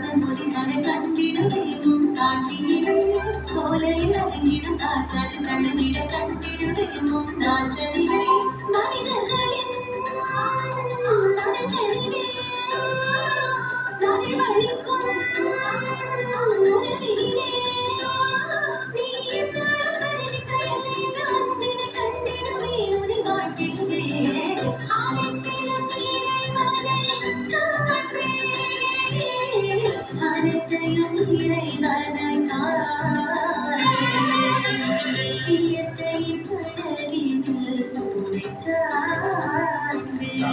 கனவுகள் முடிந்ததை கண்டிடுவே உன் காட்சியிலே சோலையில் அடங்கிடும் காற்றாது தழுவிட கண்டிடுவே உன் நாற்றறிவே மனிதர்களின் மனங்களிலே மகிழ்வளிக்கும் உணவிலே நீ என்னாலும் வருகின்ற எல்லையில் அன்பினை கண்டிடுவே உன்னை வாழ்த்திடுவே அனைத்திலும் இறைவனை காண்பேன் அனைத்தையும் இறைவனை காண்பேன் இயற்கையின் கடலினில் உன்னை காண்பேன்